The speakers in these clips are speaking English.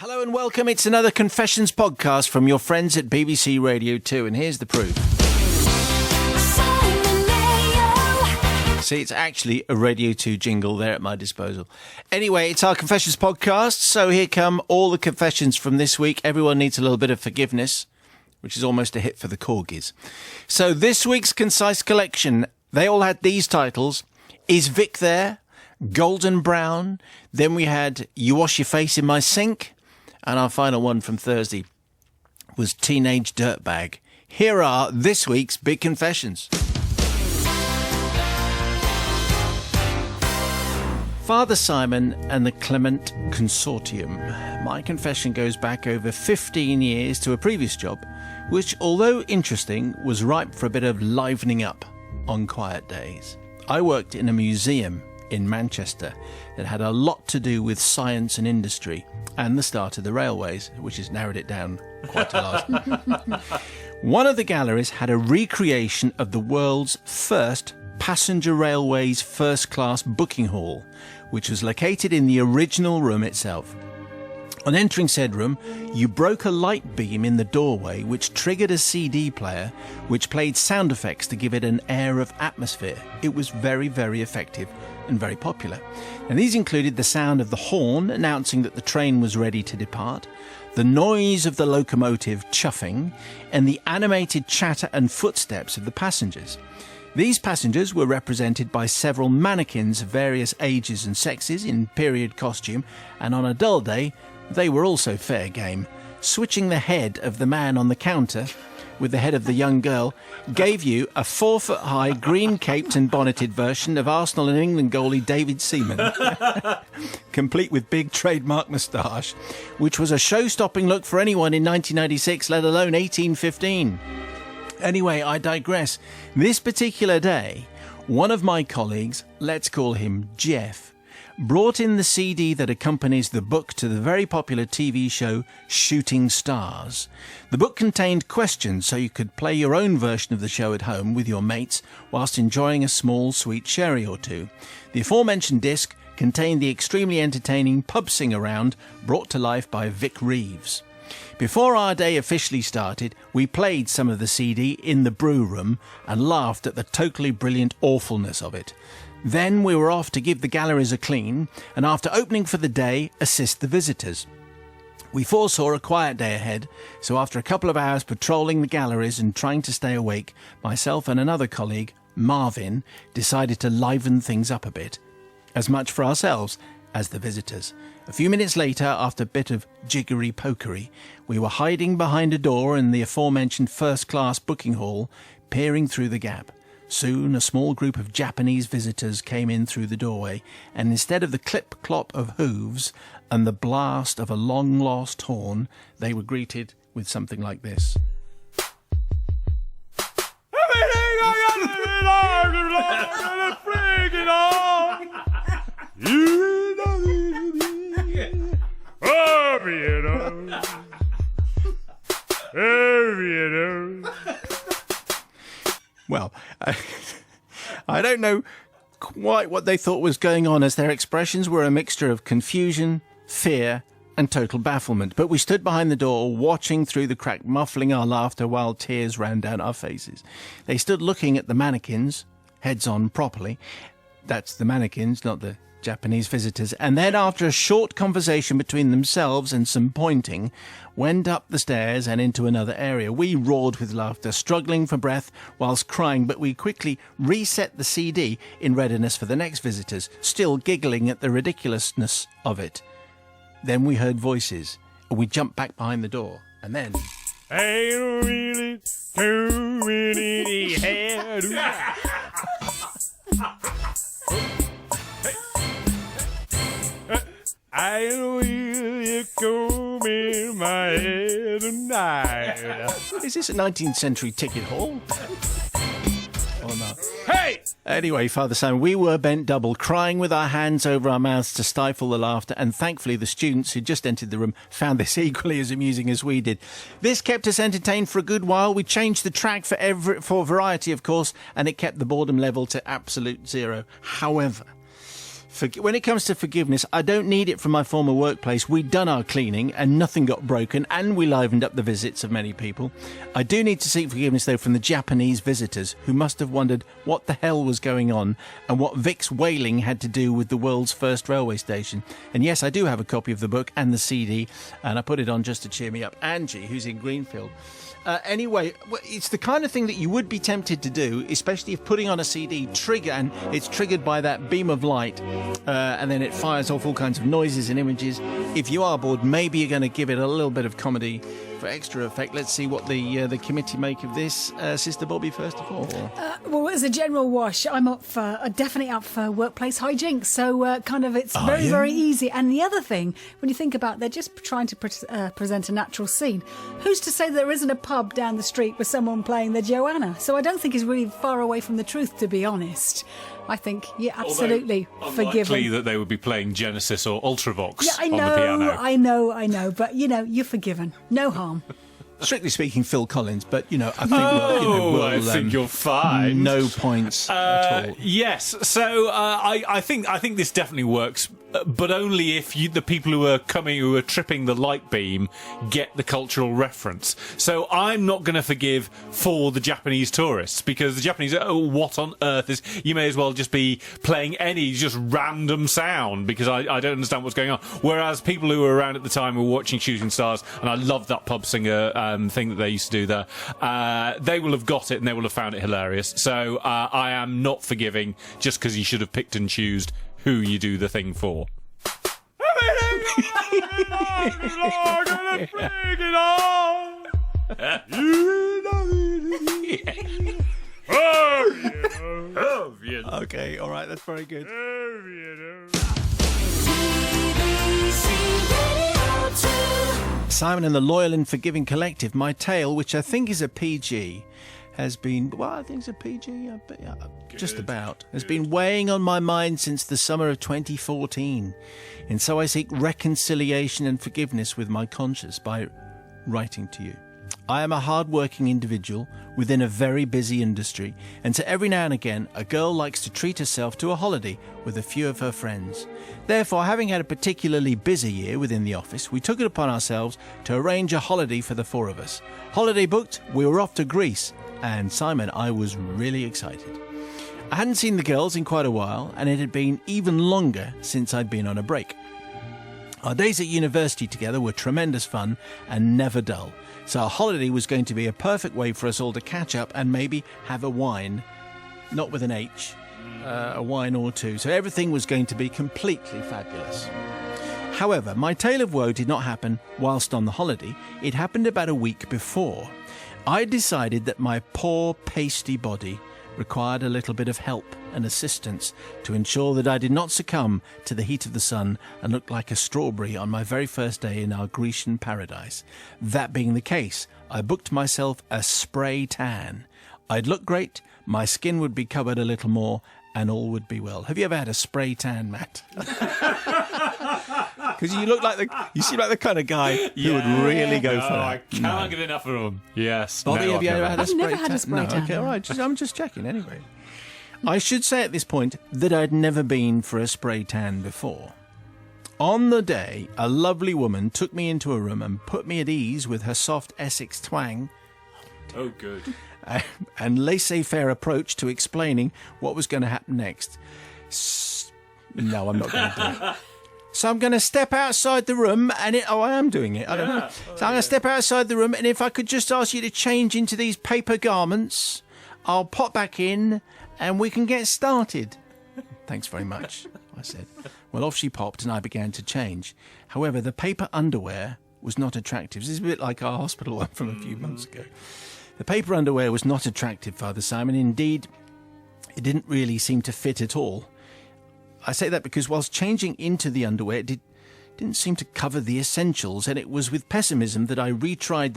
Hello and welcome. It's another Confessions podcast from your friends at BBC Radio 2, and here's the proof. Simon Mayo. See, it's actually a Radio 2 jingle there at my disposal. Anyway, it's our Confessions podcast, so here come all the confessions from this week. Everyone needs a little bit of forgiveness, which is almost a hit for the corgis. So this week's concise collection, they all had these titles: Is Vic There? Golden Brown. Then we had You Wash Your Face in My Sink. And our final one from Thursday was Teenage Dirtbag. Here are this week's big confessions. Father Simon and the Clement Consortium. My confession goes back over 15 years to a previous job, which, although interesting, was ripe for a bit of livening up on quiet days. I worked in a museum in Manchester that had a lot to do with science and industry and the start of the railways, which has narrowed it down quite a lot. One of the galleries had a recreation of the world's first passenger railways first-class booking hall, which was located in the original room itself. On entering said room, you broke a light beam in the doorway which triggered a CD player which played sound effects to give it an air of atmosphere. It was very, very effective and very popular. And these included the sound of the horn announcing that the train was ready to depart, the noise of the locomotive chuffing, and the animated chatter and footsteps of the passengers. These passengers were represented by several mannequins of various ages and sexes in period costume, and on a dull day, they were also fair game. Switching the head of the man on the counter with the head of the young girl gave you a 4-foot-high, green-caped and bonneted version of Arsenal and England goalie David Seaman, complete with big trademark moustache, which was a show-stopping look for anyone in 1996, let alone 1815. Anyway, I digress. This particular day, one of my colleagues, let's call him Jeff, brought in the CD that accompanies the book to the very popular TV show Shooting Stars. The book contained questions so you could play your own version of the show at home with your mates whilst enjoying a small sweet sherry or two. The aforementioned disc contained the extremely entertaining Pub Sing Around brought to life by Vic Reeves. Before our day officially started, we played some of the CD in the brew room and laughed at the totally brilliant awfulness of it. Then we were off to give the galleries a clean, and after opening for the day, assist the visitors. We foresaw a quiet day ahead, so after a couple of hours patrolling the galleries and trying to stay awake, myself and another colleague, Marvin, decided to liven things up a bit. As much for ourselves as the visitors. A few minutes later, after a bit of jiggery-pokery, we were hiding behind a door in the aforementioned first-class booking hall, peering through the gap. Soon a small group of Japanese visitors came in through the doorway, and instead of the clip-clop of hooves and the blast of a long-lost horn, they were greeted with something like this. Well, I don't know quite what they thought was going on, as their expressions were a mixture of confusion, fear, and total bafflement. But we stood behind the door, watching through the crack, muffling our laughter while tears ran down our faces. They stood looking at the mannequins, heads on properly. That's the mannequins, not the Japanese visitors, and then after a short conversation between themselves and some pointing, went up the stairs and into another area. We roared with laughter, struggling for breath whilst crying, but we quickly reset the CD in readiness for the next visitors, still giggling at the ridiculousness of it. Then we heard voices, and we jumped back behind the door, and then... Ain't really too many hair. I will comb in my head tonight. Is this a 19th century ticket hall? Or not? Hey! Anyway, Father Simon, we were bent double, crying with our hands over our mouths to stifle the laughter, and thankfully the students who just entered the room found this equally as amusing as we did. This kept us entertained for a good while. We changed the track for variety, of course, and it kept the boredom level to absolute zero. However, When it comes to forgiveness, I don't need it from my former workplace. We'd done our cleaning and nothing got broken, and we livened up the visits of many people. I do need to seek forgiveness, though, from the Japanese visitors who must have wondered what the hell was going on and what Vic's wailing had to do with the world's first railway station. And yes, I do have a copy of the book and the CD, and I put it on just to cheer me up. Angie, who's in Greenfield. Anyway, it's the kind of thing that you would be tempted to do, especially if putting on a CD and it's triggered by that beam of light, and then it fires off all kinds of noises and images. If you are bored, maybe you're going to give it a little bit of comedy for extra effect. Let's see what the committee make of this. Sister Bobby, first of all. Well, as a general wash, I'm definitely up for workplace hijinks. So it's very easy. And the other thing, when you think about, they're just trying to present a natural scene. Who's to say there isn't a pub down the street with someone playing the Joanna? So I don't think it's really far away from the truth, to be honest. I think you're absolutely forgiven. Unlikely that they would be playing Genesis or Ultravox Yeah, I on the piano. I know. But, you're forgiven. No harm. Strictly speaking, Phil Collins, but, I think I think you're fine. No points at all. Yes, so I think this definitely works, but only if the people who are tripping the light beam get the cultural reference. So I'm not going to forgive for the Japanese tourists, because the Japanese, what on earth is, you may as well just be playing any just random sound, because I don't understand what's going on. Whereas people who were around at the time were watching Shooting Stars, and I love that pub singer thing that they used to do there, they will have got it and they will have found it hilarious. So I am not forgiving just because you should have picked and choosed who you do the thing for. Okay, all right, that's very good. Simon and the Loyal and Forgiving Collective. My tale, which I think is a PG, has been, I think it's a PG, just about, has been weighing on my mind since the summer of 2014. And so I seek reconciliation and forgiveness with my conscience by writing to you. I am a hard-working individual within a very busy industry, and so every now and again a girl likes to treat herself to a holiday with a few of her friends. Therefore, having had a particularly busy year within the office, we took it upon ourselves to arrange a holiday for the four of us. Holiday booked, we were off to Greece, and Simon, I was really excited. I hadn't seen the girls in quite a while, and it had been even longer since I'd been on a break. Our days at university together were tremendous fun and never dull, so our holiday was going to be a perfect way for us all to catch up and maybe have a wine, not with an H, a wine or two, so everything was going to be completely fabulous. However, my tale of woe did not happen whilst on the holiday. It happened about a week before. I decided that my poor pasty body required a little bit of help and assistance to ensure that I did not succumb to the heat of the sun and look like a strawberry on my very first day in our Grecian paradise. That being the case, I booked myself a spray tan. I'd look great, my skin would be covered a little more, and all would be well. Have you ever had a spray tan, Matt? Because you seem like the kind of guy who would really go for that. I cannot get enough of them. Yes. Bobby, have you ever had a spray tan? I've never had a spray tan. Okay, all right. I'm just checking anyway. I should say at this point that I'd never been for a spray tan before. On the day, a lovely woman took me into a room and put me at ease with her soft Essex twang. Oh, good. And laissez-faire approach to explaining what was going to happen next. No, I'm not going to do it. So I'm going to step outside the room and I am doing it. I don't know. So I'm going to step outside the room, and if I could just ask you to change into these paper garments, I'll pop back in and we can get started. Thanks very much, I said. Well, off she popped and I began to change. However, the paper underwear was not attractive. This is a bit like our hospital one from a few months ago. The paper underwear was not attractive, Father Simon. Indeed, it didn't really seem to fit at all. I say that because whilst changing into the underwear, it didn't seem to cover the essentials, and it was with pessimism that I retied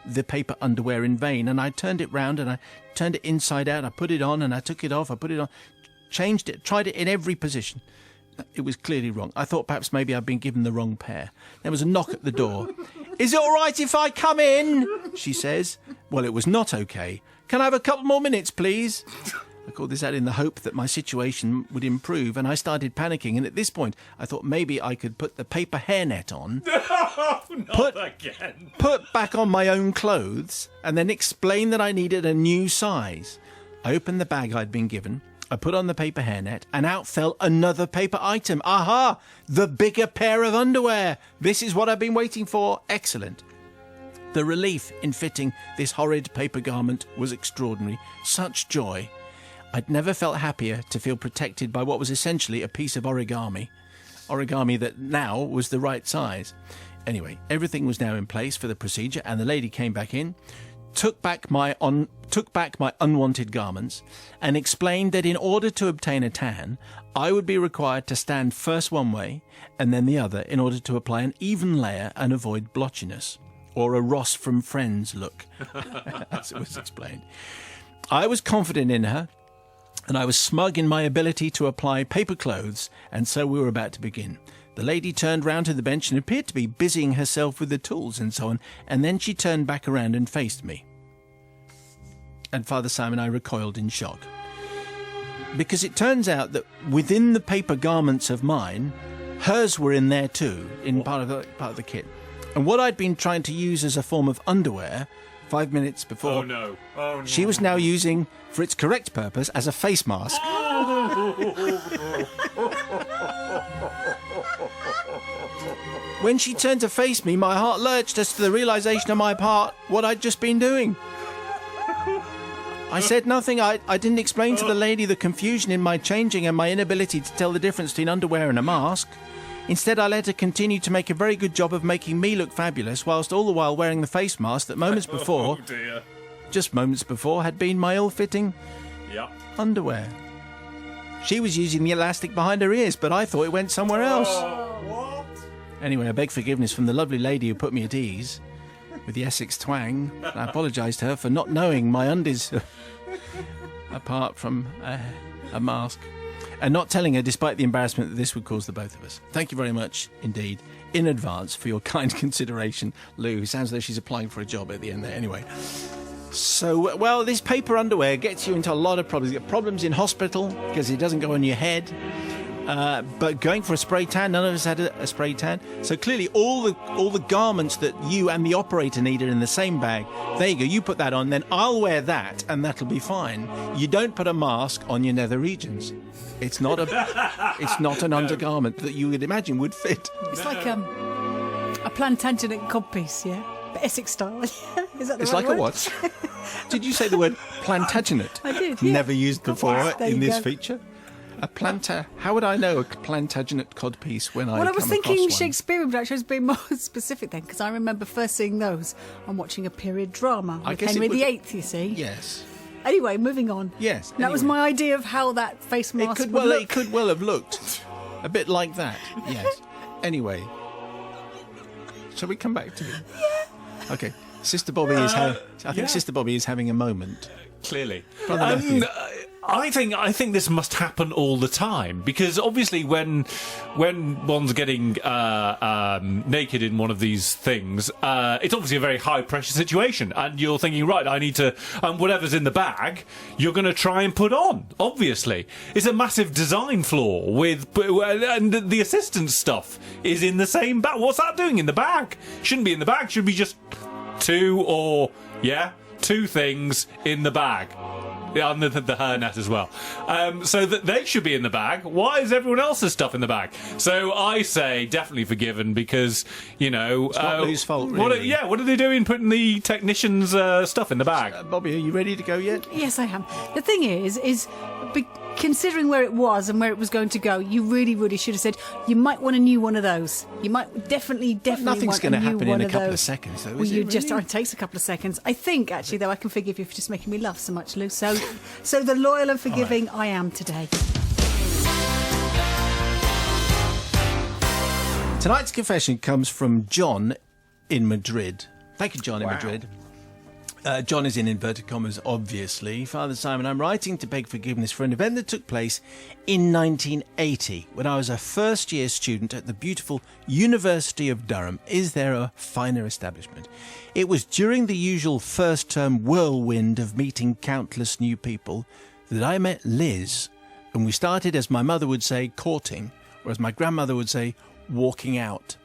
the paper underwear in vain, and I turned it round and I turned it inside out. I put it on and I took it off. I put it on, changed it, tried it in every position. It was clearly wrong. I thought perhaps maybe I'd been given the wrong pair. There was a knock at the door. "Is it all right if I come in?" she says. Well, it was not okay. "Can I have a couple more minutes, please?" I called this out in the hope that my situation would improve, and I started panicking. And at this point, I thought maybe I could put the paper hairnet on, put back on my own clothes, and then explain that I needed a new size. I opened the bag I'd been given. I put on the paper hairnet, and out fell another paper item. Aha! The bigger pair of underwear. This is what I've been waiting for. Excellent. The relief in fitting this horrid paper garment was extraordinary. Such joy. I'd never felt happier to feel protected by what was essentially a piece of origami. Origami that now was the right size. Anyway, everything was now in place for the procedure, and the lady came back in, took back my unwanted garments, and explained that in order to obtain a tan, I would be required to stand first one way and then the other in order to apply an even layer and avoid blotchiness, or a Ross from Friends look, as it was explained. I was confident in her, and I was smug in my ability to apply paper clothes, and so we were about to begin. The lady turned round to the bench and appeared to be busying herself with the tools and so on, and then she turned back around and faced me. And Father Simon and I recoiled in shock. Because it turns out that within the paper garments of mine, hers were in there too, in part of the kit. And what I'd been trying to use as a form of underwear 5 minutes before, she was now using, for its correct purpose, as a face mask. When she turned to face me, my heart lurched as to the realisation on my part what I'd just been doing. I said nothing. I didn't explain to the lady the confusion in my changing and my inability to tell the difference between underwear and a mask. Instead, I let her continue to make a very good job of making me look fabulous, whilst all the while wearing the face mask that moments before, just moments before, had been my ill-fitting underwear. She was using the elastic behind her ears, but I thought it went somewhere else. What? Anyway, I beg forgiveness from the lovely lady who put me at ease with the Essex twang. I apologised to her for not knowing my undies apart from a mask, and not telling her despite the embarrassment that this would cause the both of us. Thank you very much indeed in advance for your kind consideration, Lou. Sounds as though she's applying for a job at the end there. Anyway, so, well, this paper underwear gets you into a lot of problems. You get problems in hospital because it doesn't go on your head. But going for a spray tan, none of us had a spray tan. So clearly all the garments that you and the operator needed in the same bag, there you go, you put that on, then I'll wear that and that'll be fine. You don't put a mask on your nether regions. It's not an undergarment that you would imagine would fit. It's like a Plantagenet codpiece, yeah? But Essex style. Is that the It's right like word? a what? Did you say the word Plantagenet? I did, yeah. Never used before There in you this go. feature. How would I know a Plantagenet codpiece when I Well, I come was across thinking one? Shakespearean, but actually I was being more specific then, because I remember first seeing those on watching a period drama I with guess it Henry would- VIII, you see. Yes. Anyway, moving on. Yes, That was anyway. my idea of how that face mask It would look. could well have looked a bit like that. Yes. Anyway, shall we come back to it? Yeah. Okay. Sister Bobby is. I think Sister Bobby is having a moment. Clearly. Brother Matthew. I think this must happen all the time, because obviously when one's getting naked in one of these things, it's obviously a very high pressure situation, and you're thinking, right, I need to, and whatever's in the bag, you're going to try and put on. Obviously, it's a massive design flaw and the assistance stuff is in the same bag. What's that doing in the bag? Shouldn't be in the bag. Should be just two things in the bag. Yeah, and the hairnet as well. So that they should be in the bag. Why is everyone else's stuff in the bag? So I say definitely forgiven, because, you know... It's not Lou's fault, really. What are they doing putting the technicians' stuff in the bag? Bobby, are you ready to go yet? Yes, I am. The thing is considering where it was and where it was going to go, you really, really should have said you might want a new one of those. You might definitely Nothing's want going a to new happen one in a of couple of those. seconds, though, Well, is you it just really? it takes a couple of seconds. I think actually, though, I can forgive you for just making me laugh so much, Lou. So the loyal and forgiving I am today. Tonight's confession comes from John in Madrid. Thank you, John in Madrid. John is in inverted commas, obviously. Father Simon, I'm writing to beg forgiveness for an event that took place in 1980 when I was a first-year student at the beautiful University of Durham. Is there a finer establishment? It was during the usual first-term whirlwind of meeting countless new people that I met Liz and we started, as my mother would say, courting, or as my grandmother would say, walking out.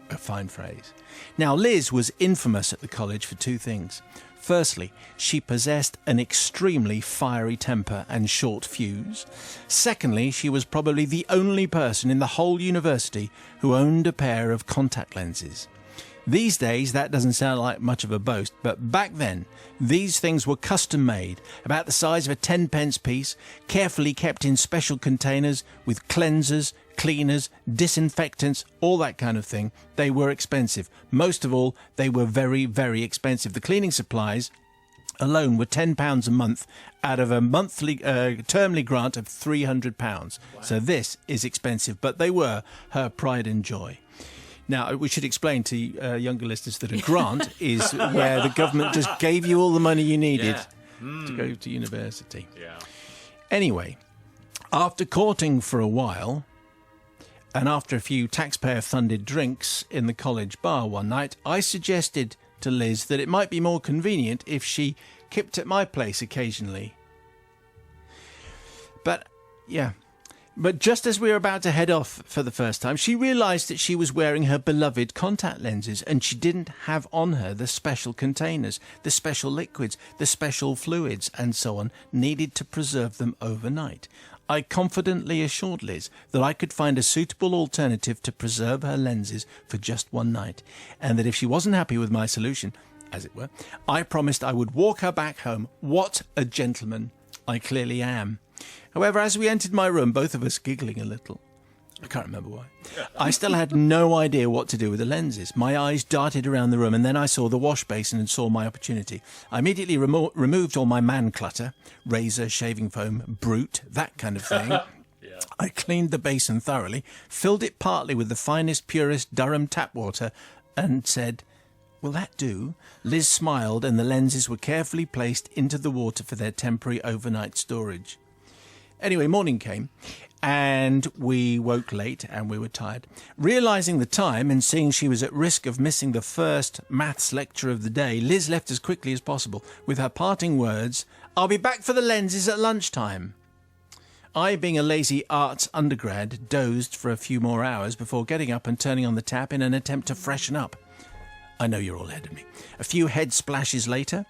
A fine phrase. Now, Liz was infamous at the college for two things. Firstly, she possessed an extremely fiery temper and short fuse. Secondly, she was probably the only person in the whole university who owned a pair of contact lenses. These days, that doesn't sound like much of a boast, but back then, these things were custom made, about the size of a 10-pence piece, carefully kept in special containers with cleansers, cleaners, disinfectants, all that kind of thing. They were expensive. Most of all, they were very, very expensive. The cleaning supplies alone were £10 a month out of a monthly termly grant of £300. Wow. So this is expensive, but they were her pride and joy. Now, we should explain to younger listeners that a grant is where the government just gave you all the money you needed to go to university. Yeah. Anyway, after courting for a while, and after a few taxpayer-funded drinks in the college bar one night, I suggested to Liz that it might be more convenient if she kept at my place occasionally. But just as we were about to head off for the first time, she realised that she was wearing her beloved contact lenses and she didn't have on her the special containers, the special liquids, the special fluids and so on needed to preserve them overnight. I confidently assured Liz that I could find a suitable alternative to preserve her lenses for just one night, and that if she wasn't happy with my solution, as it were, I promised I would walk her back home. What a gentleman I clearly am. However, as we entered my room, both of us giggling a little, I can't remember why, I still had no idea what to do with the lenses. My eyes darted around the room, and then I saw the wash basin and saw my opportunity. I immediately removed all my man clutter, razor, shaving foam, brute, that kind of thing. I cleaned the basin thoroughly, filled it partly with the finest, purest Durham tap water, and said, "Will that do?" Liz smiled, and the lenses were carefully placed into the water for their temporary overnight storage. Anyway, morning came, and we woke late, and we were tired. Realising the time and seeing she was at risk of missing the first maths lecture of the day, Liz left as quickly as possible, with her parting words, "I'll be back for the lenses at lunchtime." I, being a lazy arts undergrad, dozed for a few more hours before getting up and turning on the tap in an attempt to freshen up. I know you're all ahead of me. A few head splashes later,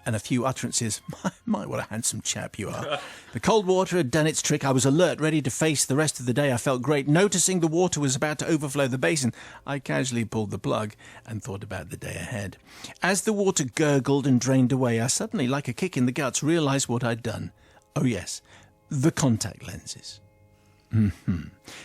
and a few utterances, my, what a handsome chap you are. The cold water had done its trick. I was alert, ready to face the rest of the day. I felt great. Noticing the water was about to overflow the basin, I casually pulled the plug and thought about the day ahead. As the water gurgled and drained away, I suddenly, like a kick in the guts, realised what I'd done. Oh yes, the contact lenses.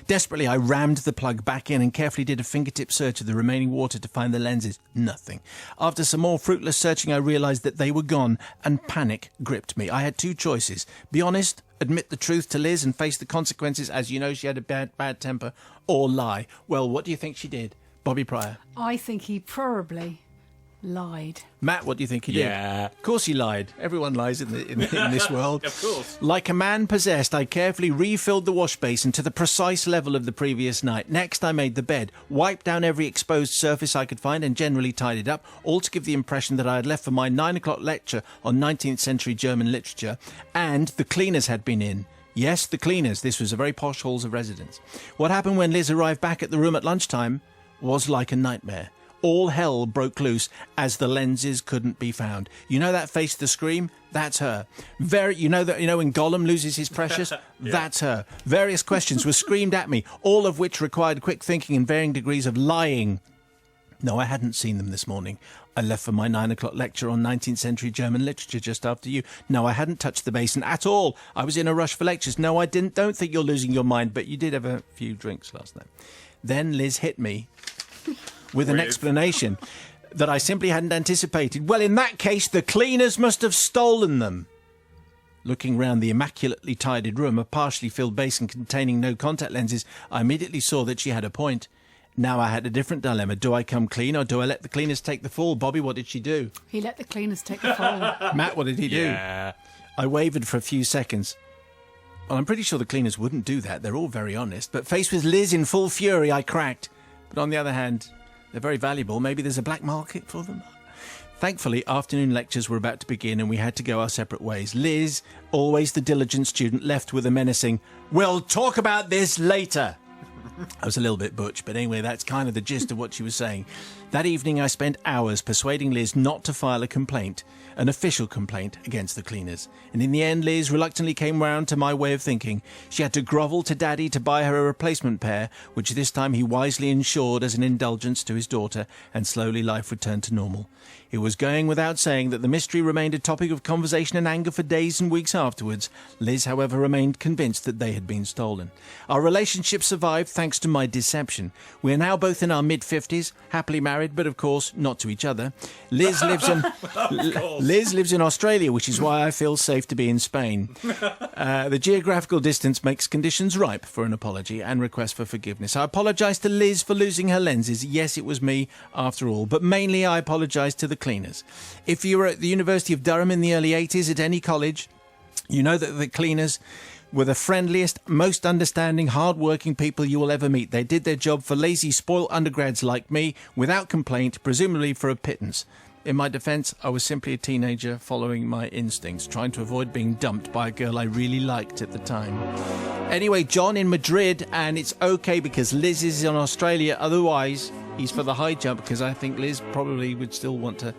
Desperately, I rammed the plug back in and carefully did a fingertip search of the remaining water to find the lenses. Nothing. After some more fruitless searching, I realised that they were gone, and panic gripped me. I had two choices. Be honest, admit the truth to Liz and face the consequences, as you know she had a bad temper, or lie. Well, what do you think she did? Bobby Pryor. I think he probably lied. Matt, what do you think he did? Yeah. Of course he lied. Everyone lies in this world. Of course. Like a man possessed, I carefully refilled the wash basin to the precise level of the previous night. Next, I made the bed, wiped down every exposed surface I could find and generally tidied up, all to give the impression that I had left for my 9 o'clock lecture on 19th century German literature, and the cleaners had been in. Yes, the cleaners. This was a very posh halls of residence. What happened when Liz arrived back at the room at lunchtime was like a nightmare. All hell broke loose as the lenses couldn't be found. You know that face of the scream? That's her. You know when Gollum loses his precious? That's her. Various questions were screamed at me, all of which required quick thinking and varying degrees of lying. No, I hadn't seen them this morning. I left for my 9 o'clock lecture on 19th century German literature just after you. No, I hadn't touched the basin at all. I was in a rush for lectures. No, I didn't. Don't think you're losing your mind, but you did have a few drinks last night. Then Liz hit me with an explanation that I simply hadn't anticipated. Well, in that case, the cleaners must have stolen them. Looking round the immaculately tidied room, a partially filled basin containing no contact lenses, I immediately saw that she had a point. Now I had a different dilemma. Do I come clean or do I let the cleaners take the fall? Bobby, what did she do? He let the cleaners take the fall. Matt, what did he do? Yeah. I wavered for a few seconds. Well, I'm pretty sure the cleaners wouldn't do that. They're all very honest. But faced with Liz in full fury, I cracked. But on the other hand, they're very valuable. Maybe there's a black market for them. Thankfully, afternoon lectures were about to begin and we had to go our separate ways. Liz, always the diligent student, left with a menacing, "We'll talk about this later." I was a little bit butch, but anyway, that's kind of the gist of what she was saying. That evening, I spent hours persuading Liz not to file a complaint, an official complaint against the cleaners. And in the end, Liz reluctantly came round to my way of thinking. She had to grovel to Daddy to buy her a replacement pair, which this time he wisely insured as an indulgence to his daughter, and slowly life returned to normal. It was going without saying that the mystery remained a topic of conversation and anger for days and weeks afterwards. Liz, however, remained convinced that they had been stolen. Our relationship survived thanks to my deception. We are now both in our mid-50s, happily married, but of course not to each other. Liz lives in Australia, which is why I feel safe to be in Spain. The geographical distance makes conditions ripe for an apology and request for forgiveness. I apologise to Liz for losing her lenses. Yes, it was me after all, but mainly I apologise to the cleaners. If you were at the University of Durham in the early 80s at any college, you know that the cleaners were the friendliest, most understanding, hard-working people you will ever meet. They did their job for lazy, spoiled undergrads like me, without complaint, presumably for a pittance. In my defence, I was simply a teenager following my instincts, trying to avoid being dumped by a girl I really liked at the time. Anyway, John in Madrid, and it's okay because Liz is in Australia. Otherwise, he's for the high jump because I think Liz probably would still want to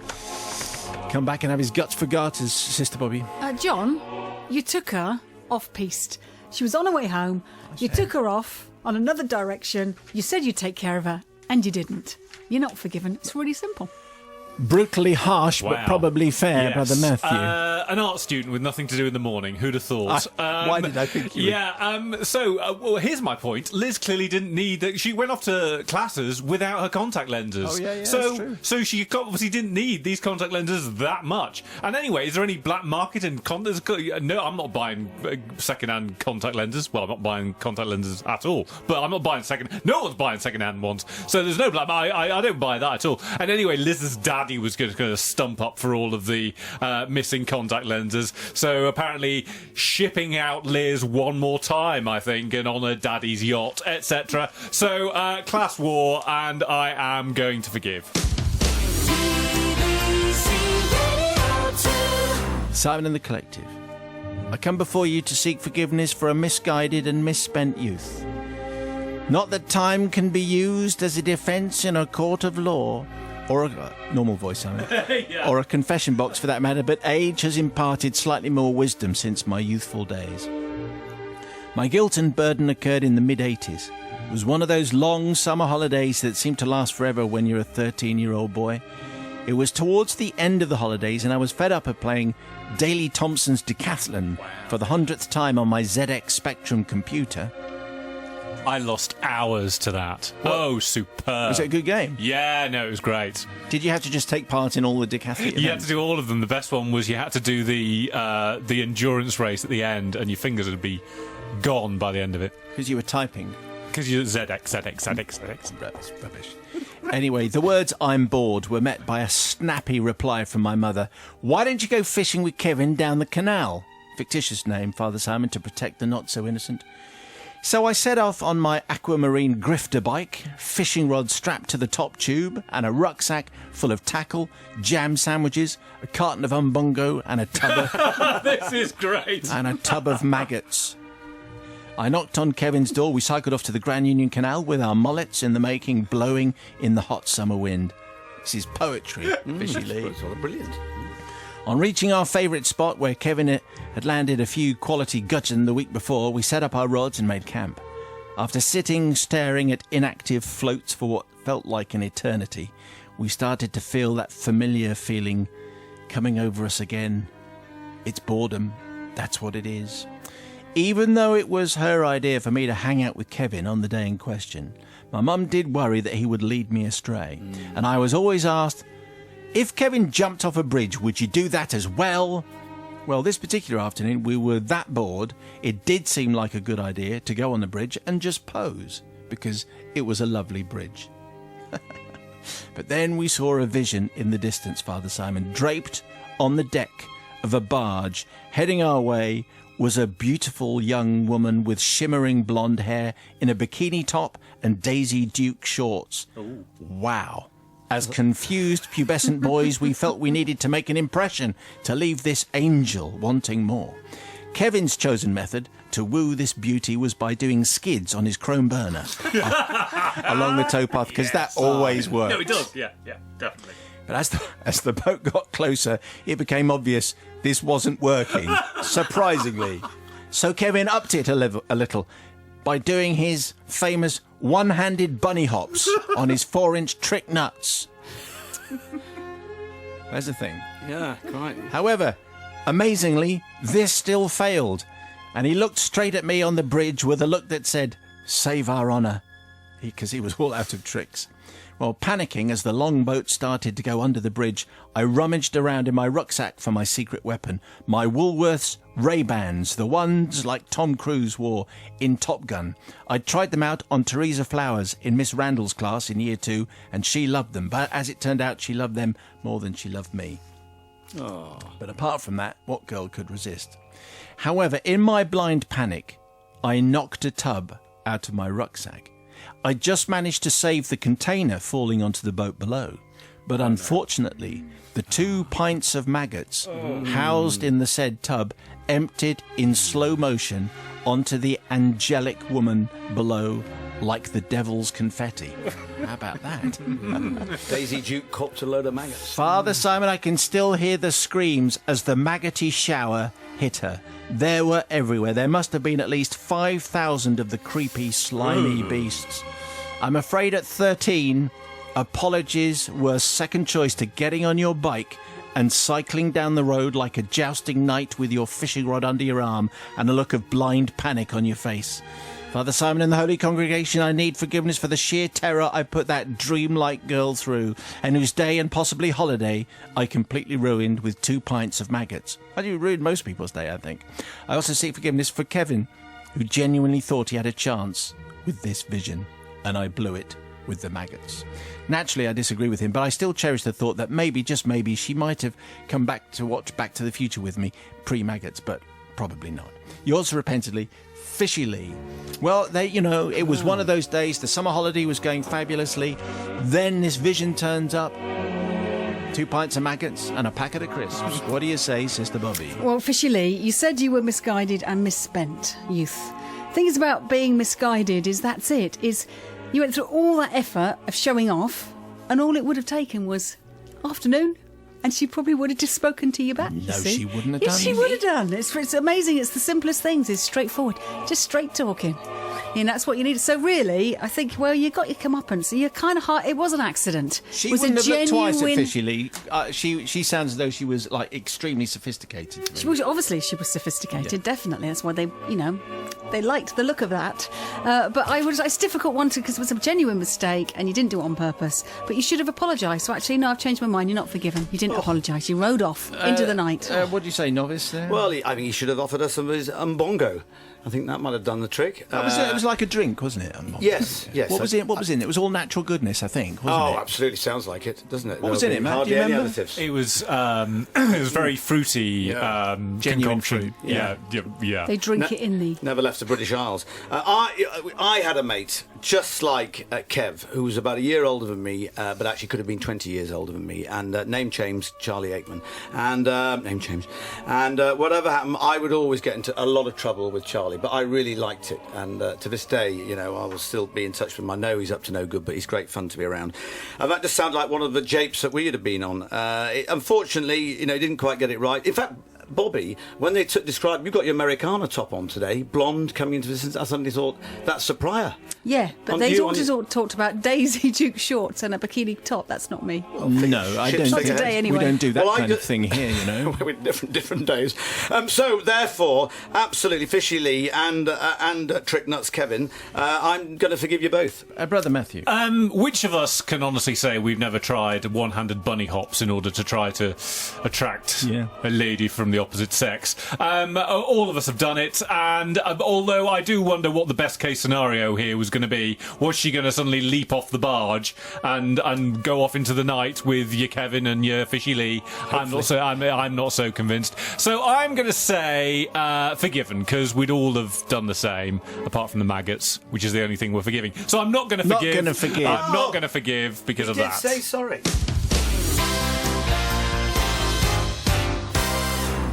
come back and have his guts for garters, Sister Bobby. John, you took her off-piste. She was on her way home. You took her off on another direction. You said you'd take care of her, and you didn't. You're not forgiven. It's really simple. Brutally harsh, but probably fair, Yes. Brother Matthew. An art student with nothing to do in the morning. Who'd have thought? Why did I think you would? Yeah, well, here's my point. Liz clearly didn't need that. She went off to classes without her contact lenses. Oh, yeah, so, that's true. So she obviously didn't need these contact lenses that much. And anyway, is there any black market in contact? No, I'm not buying second-hand contact lenses. Well, I'm not buying contact lenses at all. But I'm not buying no one's buying second-hand ones. So there's no black. I don't buy that at all. And anyway, Liz's daddy was going to stump up for all of the missing contact lenses. So apparently shipping out Liz one more time, I think, and on her daddy's yacht, etc. So class war, and I am going to forgive. Simon and the Collective. I come before you to seek forgiveness for a misguided and misspent youth. Not that time can be used as a defence in a court of law, or a normal voice, Simon, Yeah. or a confession box for that matter, but age has imparted slightly more wisdom since my youthful days. My guilt and burden occurred in the mid-80s. It was one of those long summer holidays that seem to last forever when you're a 13-year-old boy. It was towards the end of the holidays, and I was fed up of playing Daley Thompson's Decathlon for the 100th time on my ZX Spectrum computer. I lost hours to that. Oh, superb. Was it a good game? Yeah, no, it was great. Did you have to just take part in all the decathlon events? You had to do all of them. The best one was you had to do the endurance race at the end, and your fingers would be gone by the end of it. Because you were typing. Because you're ZX. That's rubbish. Anyway, the words "I'm bored" were met by a snappy reply from my mother. "Why don't you go fishing with Kevin down the canal?" Fictitious name, Father Simon, to protect the not-so-innocent. So I set off on my aquamarine grifter bike, fishing rod strapped to the top tube, and a rucksack full of tackle, jam sandwiches, a carton of umbongo, and a tub of... This is great. and a tub of maggots. I knocked on Kevin's door. We cycled off to the Grand Union Canal with our mullets in the making, blowing in the hot summer wind. This is poetry, Fishy Lee. It's all brilliant. On reaching our favourite spot where Kevin had landed a few quality gudgeon the week before, we set up our rods and made camp. After sitting, staring at inactive floats for what felt like an eternity, we started to feel that familiar feeling coming over us again. It's boredom. That's what it is. Even though it was her idea for me to hang out with Kevin on the day in question, my mum did worry that he would lead me astray. And I was always asked, if Kevin jumped off a bridge, would you do that as well? Well, this particular afternoon, we were that bored, it did seem like a good idea to go on the bridge and just pose, because it was a lovely bridge. But then we saw a vision in the distance, Father Simon. Draped on the deck of a barge, heading our way, was a beautiful young woman with shimmering blonde hair in a bikini top and Daisy Duke shorts. Ooh. Wow. As confused pubescent boys, we felt we needed to make an impression to leave this angel wanting more. Kevin's chosen method to woo this beauty was by doing skids on his chrome burner along the towpath, because that always works. No, it does. Yeah, definitely. But as the boat got closer, it became obvious this wasn't working, surprisingly. So Kevin upped it a little by doing his famous one-handed bunny hops on his 4-inch trick nuts. There's the thing. Yeah, quite. However, amazingly, this still failed, and he looked straight at me on the bridge with a look that said, "Save our honour," because he was all out of tricks. Well, panicking as the longboat started to go under the bridge, I rummaged around in my rucksack for my secret weapon, my Woolworths Ray-Bans, the ones like Tom Cruise wore in Top Gun. I'd tried them out on Teresa Flowers in Miss Randall's class in Year 2, and she loved them, but as it turned out, she loved them more than she loved me. Oh. But apart from that, what girl could resist? However, in my blind panic, I knocked a tub out of my rucksack. I just managed to save the container falling onto the boat below. But unfortunately, the 2 pints of maggots housed in the said tub emptied in slow motion onto the angelic woman below like the devil's confetti. How about that? Daisy Duke copped a load of maggots. Father Simon, I can still hear the screams as the maggoty shower hit her. There were everywhere. There must have been at least 5,000 of the creepy, slimy beasts. I'm afraid at 13, apologies were second choice to getting on your bike and cycling down the road like a jousting knight with your fishing rod under your arm and a look of blind panic on your face. Father Simon and the Holy Congregation, I need forgiveness for the sheer terror I put that dreamlike girl through, and whose day and possibly holiday I completely ruined with 2 pints of maggots. I do ruin most people's day, I think. I also seek forgiveness for Kevin, who genuinely thought he had a chance with this vision, and I blew it with the maggots. Naturally, I disagree with him, but I still cherish the thought that maybe, just maybe, she might have come back to watch Back to the Future with me pre-maggots, but probably not. Yours repentantly, Fishy Lee. Well, it was one of those days. The summer holiday was going fabulously. Then this vision turns up. 2 pints of maggots and a packet of crisps. What do you say, Sister Bobby? Well, Fishy Lee, you said you were misguided and misspent youth. Things about being misguided is that's it. Is you went through all that effort of showing off, and all it would have taken was afternoon. And she probably would have just spoken to you back. No, she wouldn't have done. Yes, she would have done. It's amazing. It's the simplest things. It's straightforward. Just straight talking. And that's what you need. So really, I think, well, you got your comeuppance. So you're kind of hard. It was an accident. She it was wouldn't a have looked twice at genuine... Fishy Lee. She sounds as though she was like extremely sophisticated. To me. She was, obviously, she was sophisticated. Definitely, that's why they liked the look of that. But it's a difficult one because it was a genuine mistake, and you didn't do it on purpose. But you should have apologised. So actually, no, I've changed my mind. You're not forgiven. You didn't apologise. You rode off into the night. What do you say, novice? There? Well, I think he should have offered us some of his umbongo. I think that might have done the trick. It was like a drink, wasn't it? Yes. What was in? What was in? It was all natural goodness, I think. Wasn't it? Absolutely, sounds like it, doesn't it? What was in it, Matt? Do you Hardly any remember? additives. It was very fruity, Genuine concoction. fruit. Yeah. They drink it in the... Never left the British Isles. I had a mate just like Kev, who was about a year older than me, but actually could have been 20 years older than me, and name change Charlie Aikman, and name change, and whatever happened, I would always get into a lot of trouble with Charlie, but I really liked it, and to this day, I will still be in touch with him. I know he's up to no good, but he's great fun to be around. And that just sounded like one of the japes that we would have been on. Unfortunately, he didn't quite get it right. In fact, Bobby, when they described, you've got your Americana top on today, blonde, coming into this, I suddenly thought, that's a Prior. Yeah, but they also talked about Daisy Duke shorts and a bikini top. That's not me. No, I don't. Not today, anyway. We don't do that kind of thing here, With different days. So, therefore, absolutely, Fishy Lee and Trick Nuts Kevin, I'm going to forgive you both. Brother Matthew. Which of us can honestly say we've never tried one-handed bunny hops in order to try to attract a lady from the the opposite sex. All of us have done it, and although I do wonder what the best case scenario here was going to be, was she going to suddenly leap off the barge and go off into the night with your Kevin and your Fishy Lee? I'm not so convinced. So I'm going to say forgiven, because we'd all have done the same, apart from the maggots, which is the only thing we're forgiving. So I'm not going to forgive. I'm not going to forgive because of that. Say sorry.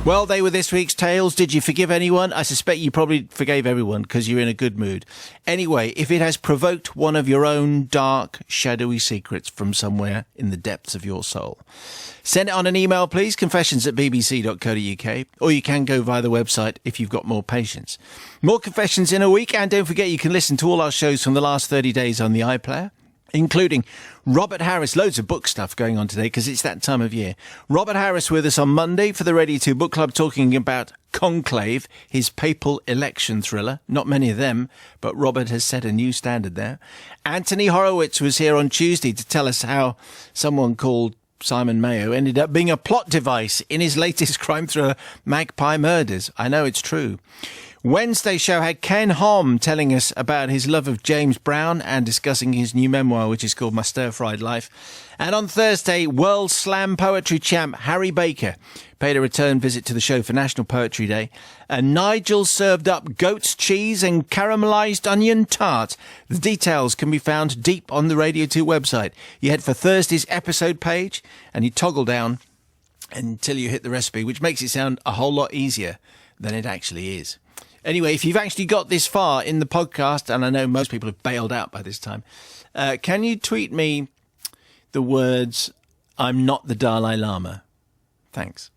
Well, they were this week's Tales. Did you forgive anyone? I suspect you probably forgave everyone because you're in a good mood. Anyway, if it has provoked one of your own dark, shadowy secrets from somewhere in the depths of your soul, send it on an email, please, confessions@bbc.co.uk, or you can go via the website if you've got more patience. More confessions in a week, and don't forget you can listen to all our shows from the last 30 days on the iPlayer, including Robert Harris. Loads of book stuff going on today because it's that time of year. Robert Harris with us on Monday for the Radio 2 Book Club, talking about Conclave, his papal election thriller. Not many of them, but Robert has set a new standard there. Anthony Horowitz was here on Tuesday to tell us how someone called Simon Mayo ended up being a plot device in his latest crime thriller, Magpie Murders. I know it's true. Wednesday show had Ken Hom telling us about his love of James Brown and discussing his new memoir, which is called My Stir-Fried Life. And on Thursday, World Slam Poetry champ Harry Baker paid a return visit to the show for National Poetry Day. And Nigel served up goat's cheese and caramelised onion tart. The details can be found deep on the Radio 2 website. You head for Thursday's episode page and you toggle down until you hit the recipe, which makes it sound a whole lot easier than it actually is. Anyway, if you've actually got this far in the podcast, and I know most people have bailed out by this time, can you tweet me the words, "I'm not the Dalai Lama"? Thanks.